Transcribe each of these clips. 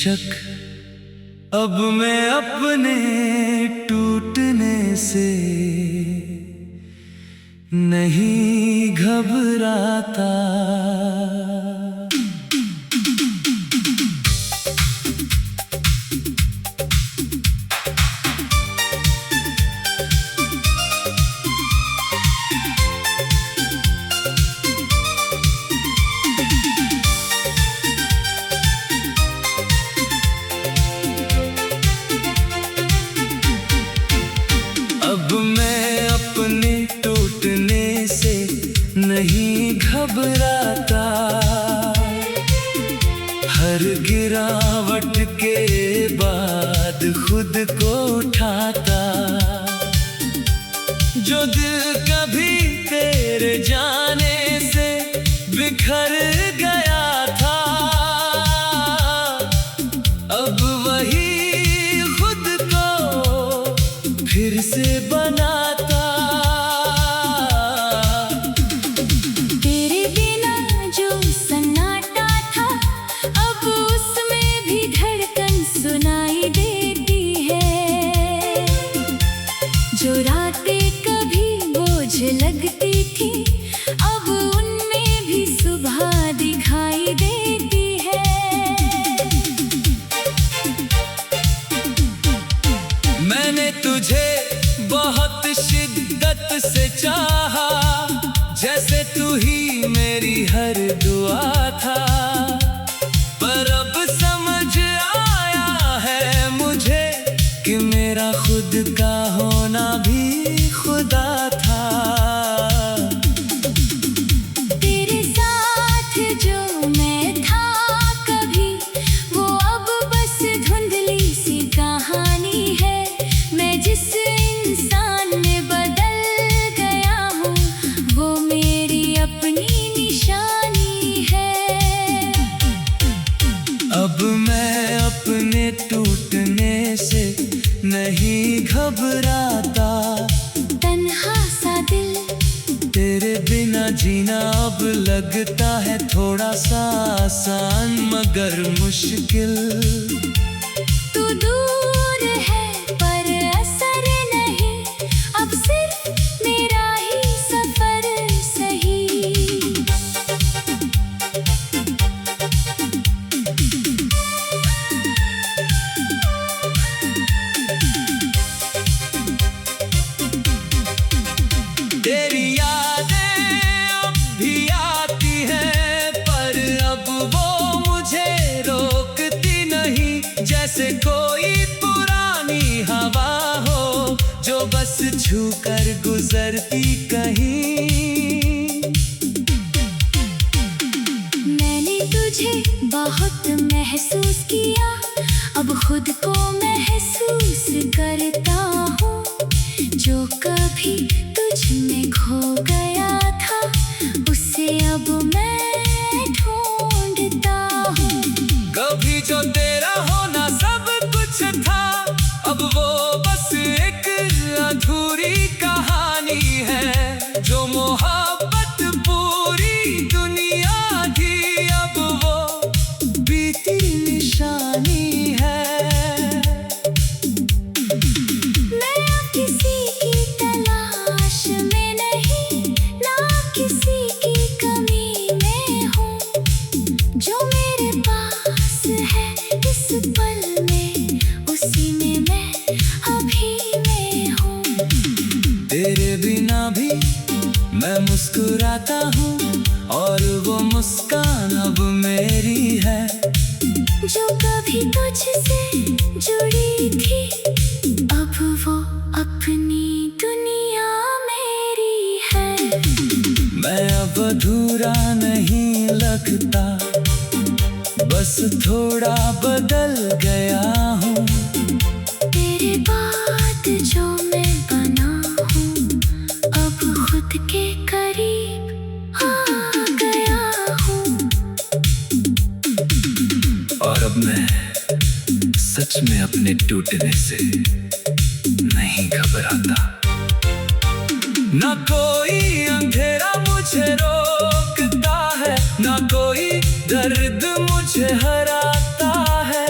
बेशक अब मैं अपने टूटने से नहीं घबराता। अब मैं अपने टूटने से नहीं घबराता। हर गिरावट के बाद खुद को उठाता। जो दिल कभी तेरे जाने से बिखर गया था, अब वही खुद को फिर से बनाता। तेरे बिना जो सन्नाटा था, अब उसमें भी धड़कन सुनाई देती है। जो रातें कभी बोझ लगती थी, अब उनमें भी सुबह दिखाई देती है। मैंने तुझे बहुत शिद्दत से चाहा, जैसे तू ही मेरी हर दुआ था। पर अब समझ आया है मुझे कि मेरा खुद का होना भी खुदा था। तेरे साथ जो मैं था कभी, वो अब बस धुंधली सी कहानी है। मैं जिस इंसान में बदल गया हूँ, वो मेरी अपनी निशानी है। अब मैं अपने टूटने से नहीं घबराता। तन्हा सा दिल, तेरे बिना जीना अब लगता है थोड़ा सा आसान मगर मुश्किल। तू दूर है पर असर नहीं, अब सिर्फ मेरा ही सफर सही। तेरी यादें अब भी आती हैं, पर अब वो मुझे रोकती नहीं। जैसे कोई पुरानी हवा हो जो बस छूकर गुजरती कहीं। मैंने तुझे बहुत महसूस किया, अब खुद को महसूस करता हूँ। जो कभी तुझ में खो गया था, उसे अब मैं ढूंढता हूँ। कभी जो तेरा होना सब कुछ था, अब वो बस एक अधूरी कहानी है। जो मोहब्बत पूरी दुनिया थी, अब वो बीती निशानी है। मैं अब किसी की तलाश में नहीं, ना किसी की कमी में हूँ। जो मेरे पास है इस पल में, उसी में मैं अभी में हूँ। तेरे बिना भी मैं मुस्कुराता हूँ, और वो मुस्कान अब मेरी है। जो कभी तुझसे जुड़ी थी, अब वो अपनी दुनिया मेरी है। मैं अब अधूरा नहीं लगता, बस थोड़ा बदल गया हूँ। तेरे बाद जो मैं बना हूँ, अब खुद के करीब आ गया हूँ। और अब मैं सच में अपने टूटने से नहीं घबराता। ना कोई अंधेरा मुझे रोकता है, ना कोई दर्द मुझे हराता है।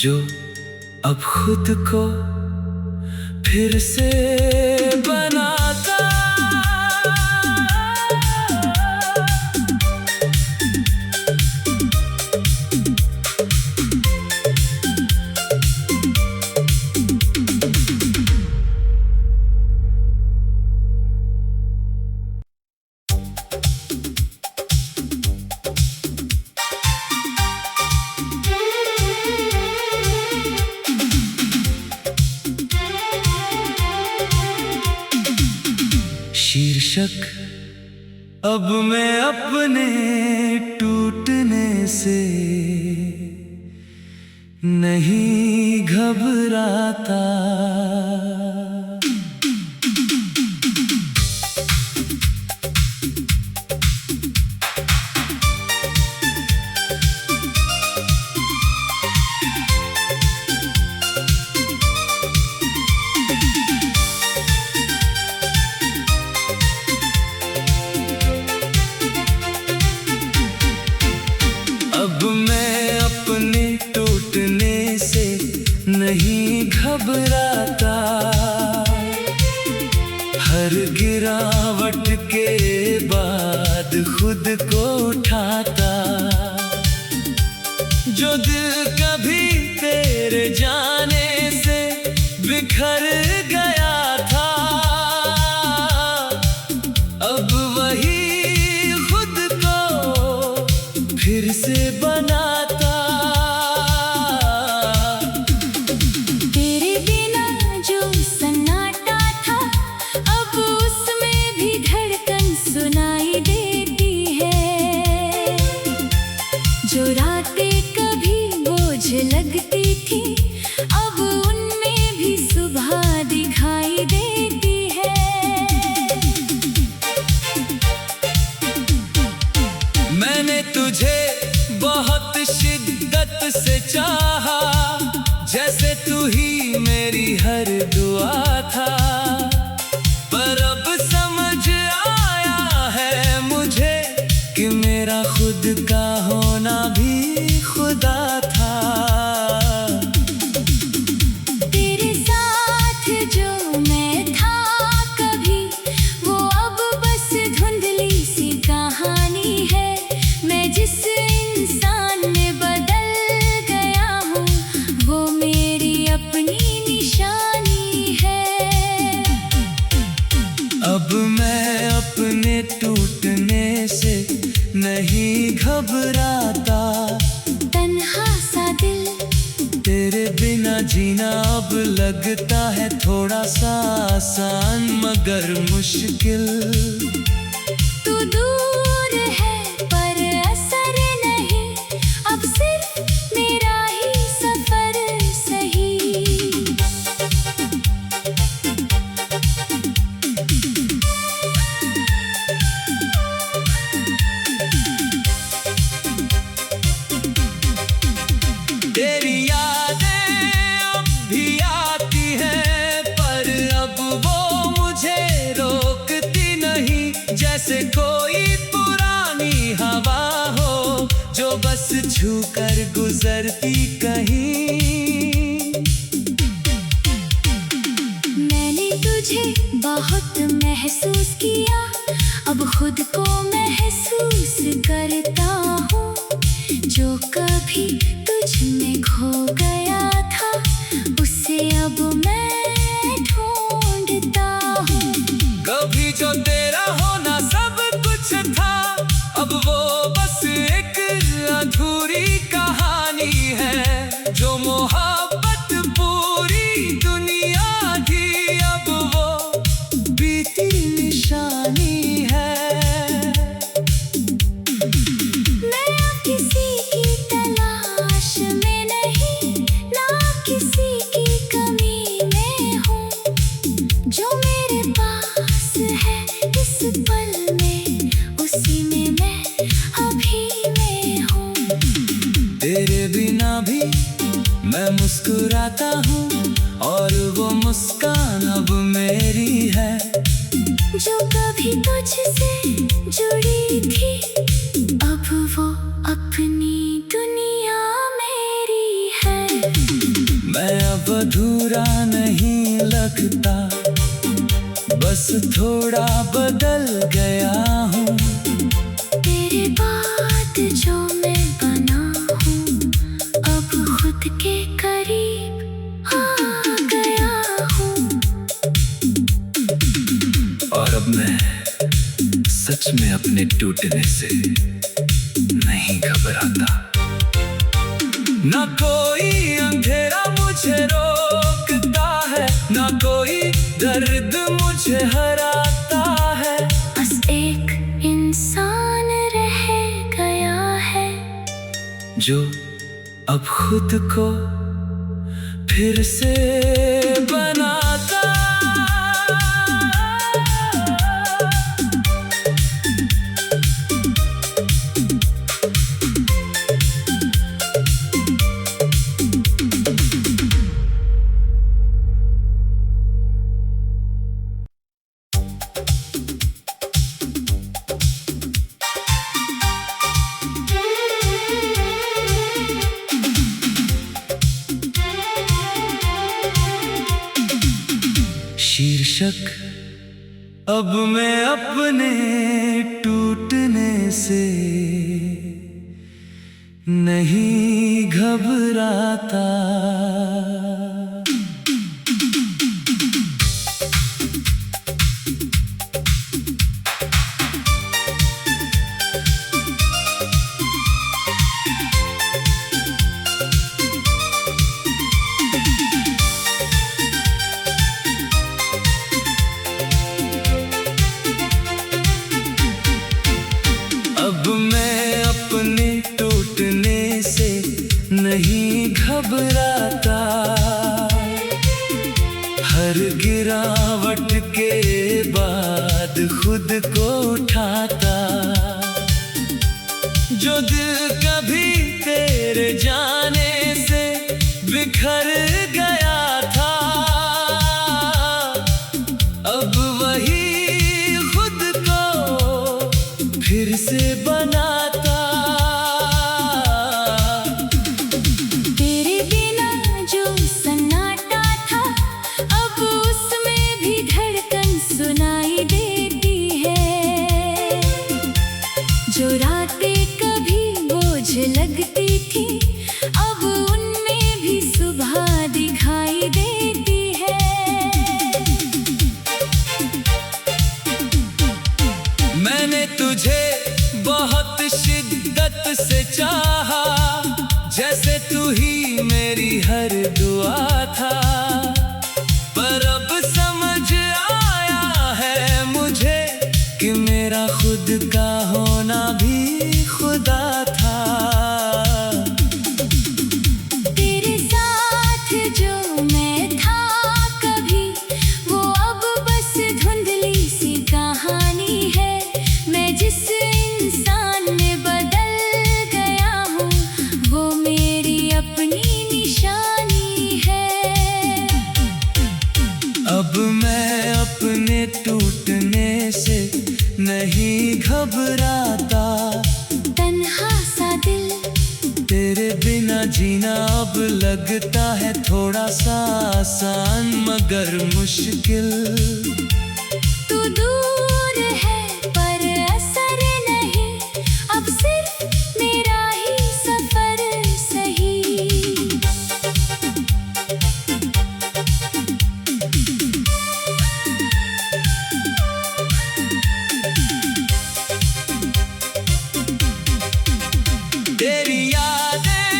जो अब खुद को फिर से बनाता। शीर्षक अब मैं अपने टूटने से नहीं घबराता। अब मैं अपने टूटने से नहीं घबराता। हर गिरावट के बाद खुद को उठाता। जो दिल कभी तेरे जाने से बिखर गया था, अब वही खुद को फिर से बनाता। तेरे बिना जो सन्नाटा था, अब उसमें भी धड़कन सुनाई देती है। जो रातें कभी बोझ लगती थी, अब उनमें भी सुबह दिखाई देती है। मैंने तुझे बहुत शिद्दत से चाहा, जैसे तू ही मेरी हर दुआ था। पर अब समझ आया है मुझे कि मेरा खुद का होना भी खुदा था। तेरे साथ जो मैं था कभी, वो अब बस धुंधली सी कहानी है। मैं जिस इंसान में बदल गया हूँ, वो मेरी अपनी निशानी है। अब मैं अपने टूटने से नहीं घबराता। तन्हा सा दिल, तेरे बिना जीना अब लगता है थोड़ा सा आसान मगर मुश्किल। तू दूर है पर असर नहीं, अब सिर्फ मेरा ही सफर सही। तेरी यादें अब भी आती हैं, पर अब वो मुझे रोकती नहीं। जैसे कोई पुरानी हवा हो जो बस छू कर गुजरती कहीं। मैंने तुझे बहुत महसूस किया, अब खुद को महसूस करता हूँ। जो कभी तुझ में खो गया था, उसे अब मैं ढूंढता हूँ। कभी जो तेरा होना सब कुछ था, अब वो बस एक अधूरी कहानी है। जो मोहब्बत पूरी दुनिया थी, अब वो बीती निशानी है। मैं अब किसी की तलाश में नहीं, ना किसी की कमी में हूँ। जो मेरे पास है इस पल में, उसी में मैं अभी में हूँ। तेरे बिना भी मैं मुस्कुराता हूँ, और वो मुस्कान अब मेरी है। जो कभी तुझसे जुड़ी थी, अब वो अपनी दुनिया मेरी है। थोड़ा बदल गया हूँ। तेरे बाद जो मैं बना हूँ, अब खुद के करीब आ गया हूँ। और अब मैं सच में अपने टूटने से नहीं घबराता। ना कोई अंधेरा मुझे रोकता है, ना कोई दर्द मुझे हराता है। बस एक इंसान रह गया है, जो अब खुद को फिर से बनाता। शीर्षक अब मैं अपने टूटने से नहीं घबराता। अब मैं अपने टूटने से नहीं घबराता। हर गिरावट के बाद खुद को उठाता। जो दिल कभी तेरे जाने से बिखर गया था, अब वही खुद को फिर से बनाता। तेरे बिना जो सन्नाटा था, अब उसमें भी धड़कन सुनाई देती है। जो रातें कभी बोझ लगती थी, अब उनमें भी सुबह दिखाई देती है। मैंने तुझे बहुत शिद्दत से चाहा, जैसे तू ही मेरी हर दुआ था। पर अब समझ आया है मुझे कि मेरा खुद का होना भी खुदा था। तेरे साथ जो मैं था कभी, वो अब बस धुंधली सी कहानी है। मैं जिस इंसान में बदल गया हूँ, वो मेरी अपनी निशानी है। अब मैं अपने टूटने से नहीं घबराता। तन्हा सा दिल, तेरे बिना जीना अब लगता है थोड़ा सा आसान मगर मुश्किल। तू दूर है पर असर नहीं, अब सिर्फ मेरा ही सफर सही। तेरी यादें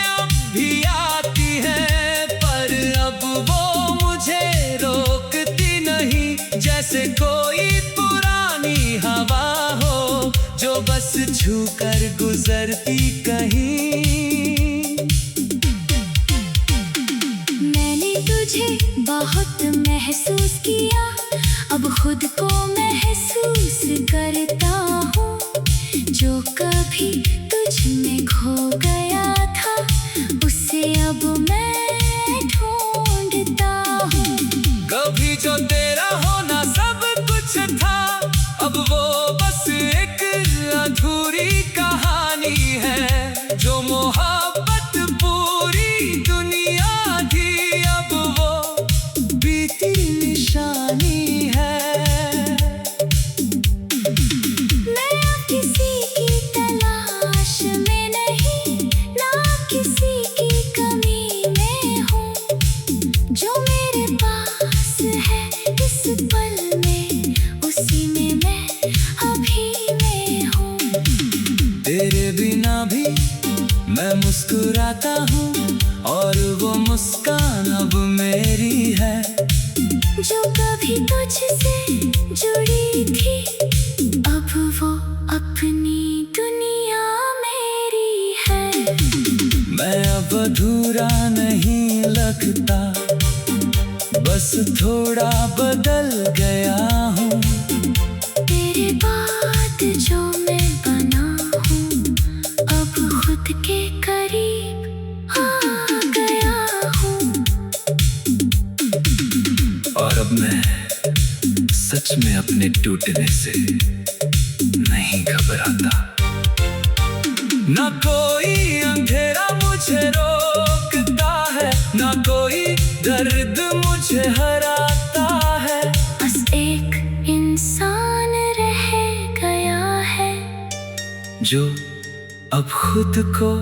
अब भी आती हैं, पर अब वो मुझे रोकती नहीं। जैसे कोई पुरानी हवा हो जो बस छूकर गुजरती कहीं। मैंने तुझे बहुत महसूस किया, अब खुद को महसूस करता हूँ। जो कभी तुझ में खो गया था, उसे अब मैं ढूंढता हूँ। कभी जो तेरा होना सब कुछ था, अब वो बस एक अधूरी कहानी है। जो मोहब्बत पूरी दुनिया थी, अब वो बीती निशानी है। भी मैं मुस्कुराता हूँ और वो मुस्कान अब मेरी है। जो कभी तुझसे जुड़ी थी अब वो अपनी दुनिया मेरी है। मैं अब अधूरा नहीं लगता, बस थोड़ा बदल गया हूँ। तेरे बाद जो मैं बना हूँ अब खुद के करीब आ गया हूँ। और अब मैं सच में अपने टूटने से नहीं घबराता। ना कोई अंधेरा मुझे रोकता है, ना कोई दर्द मुझे हराता है। बस एक इंसान रह गया है जो अब खुद को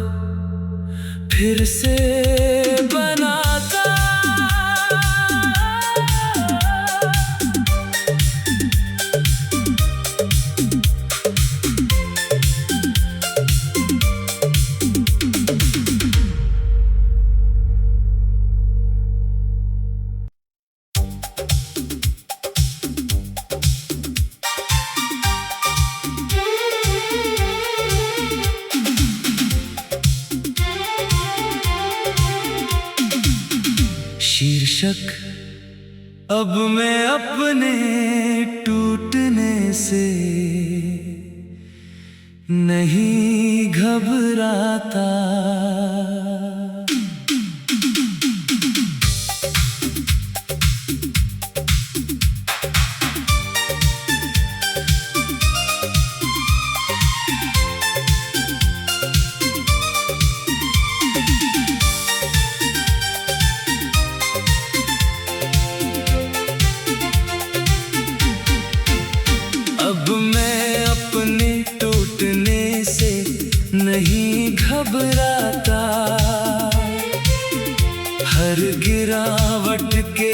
फिर से बनाता। शीर्षक अब मैं अपने टूटने से नहीं घबराता। अब मैं अपने टूटने से नहीं घबराता। हर गिरावट के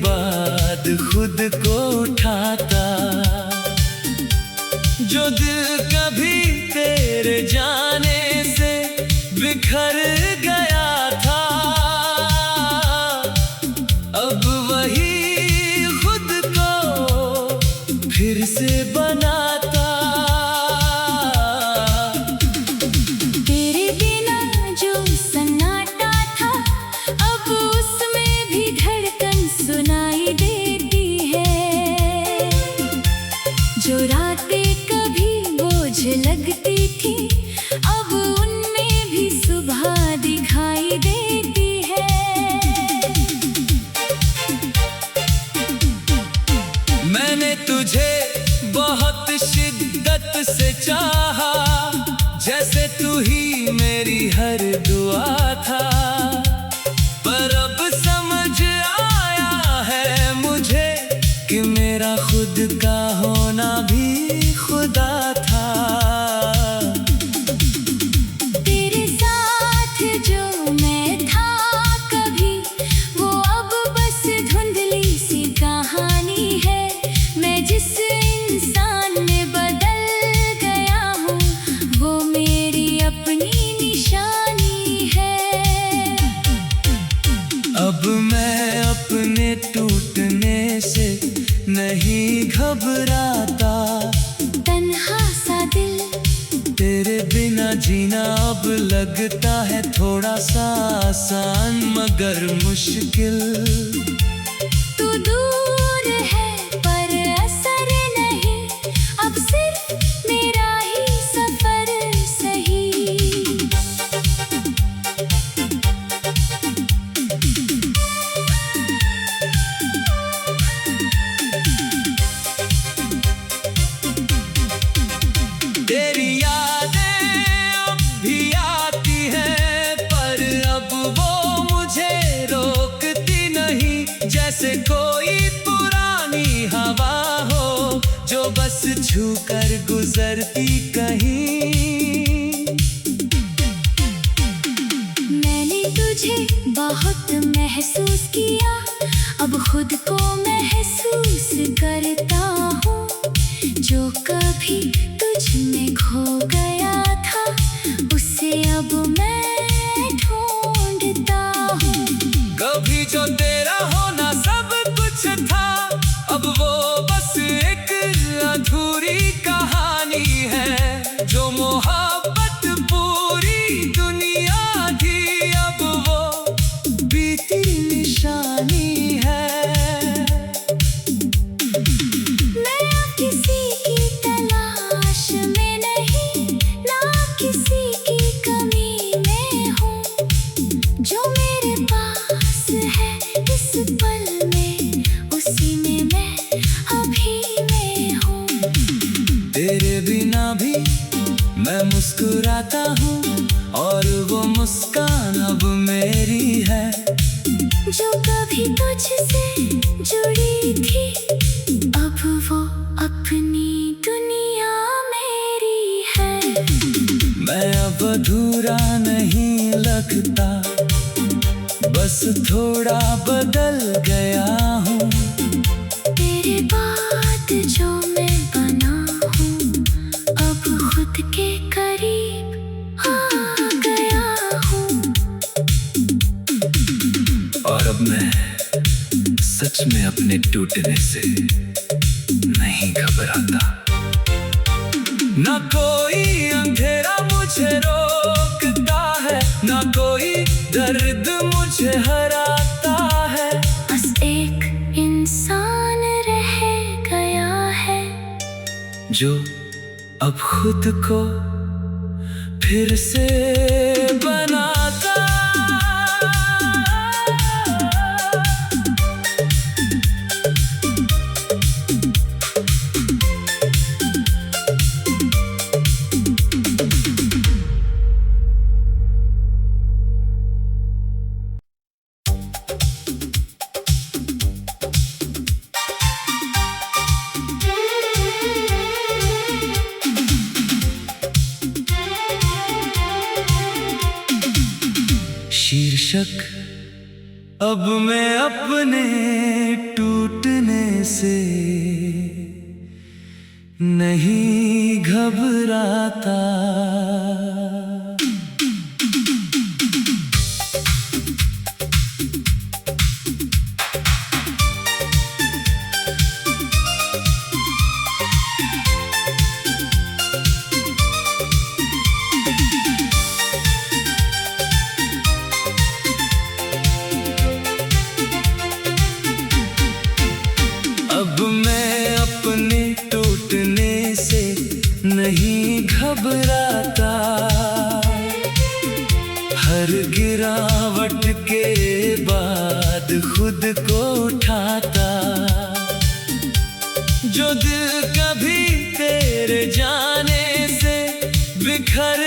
बाद खुद को उठाता। जो दिल कभी तेरे जाने से बिखर गया था, अब वही खुद को फिर से बनाता। तेरे बिना जो सन्नाटा था अब उसमें भी धड़कन सुनाई देती है। जो रातें कभी बोझ लगती थी अब उनमें भी सुबह दिखाई देती है। मैंने तुझे बहुत शिद्दत से चाहा, जैसे तू ही मेरी हर दुआ था। पर अब समझ आया है मुझे कि मेरा खुद का होना भी खुदा था। तेरे साथ जो मैं था कभी वो अब बस धुंधली सी कहानी है। मैं जिस इंसान में बदल गया हूँ वो मेरी अपनी निशानी है। अब मैं अपने टूटने से नहीं घबराता। तन्हा सा दिल तेरे बिना जीना अब लगता है थोड़ा सा आसान मगर मुश्किल। तू दूर है पर असर नहीं, अब सिर्फ मेरा ही सफर सही। तेरी यादें अब भी आती हैं पर अब वो मुझे रोकती नहीं। जैसे कोई पुरानी हवा हो जो बस छूकर गुजरती कहीं। मैंने तुझे बहुत महसूस किया अब खुद को महसूस करता हूँ। जो कभी तुझ में खो गया था उस मुस्कुराता हूँ और वो मुस्कान अब मेरी है। जो कभी तुझसे जुड़ी थी अब वो अपनी दुनिया मेरी है। मैं अब अधूरा नहीं लगता, बस थोड़ा बदल गया हूँ। तेरे बाद जो मैं बना हूँ अब खुद के करीब आ गया हूँ। और अब मैं सच में अपने टूटने से नहीं घबराता। ना कोई अंधेरा मुझे रोकता है, ना कोई दर्द मुझे हराता है। बस एक इंसान रह गया है जो अब खुद को फिर से बनाता। शीर्षक अब मैं अपने टूटने से नहीं घबराता। अब मैं अपने टूटने से नहीं घबराता। हर गिरावट के बाद खुद को उठाता। जो दिल कभी तेरे जाने से बिखर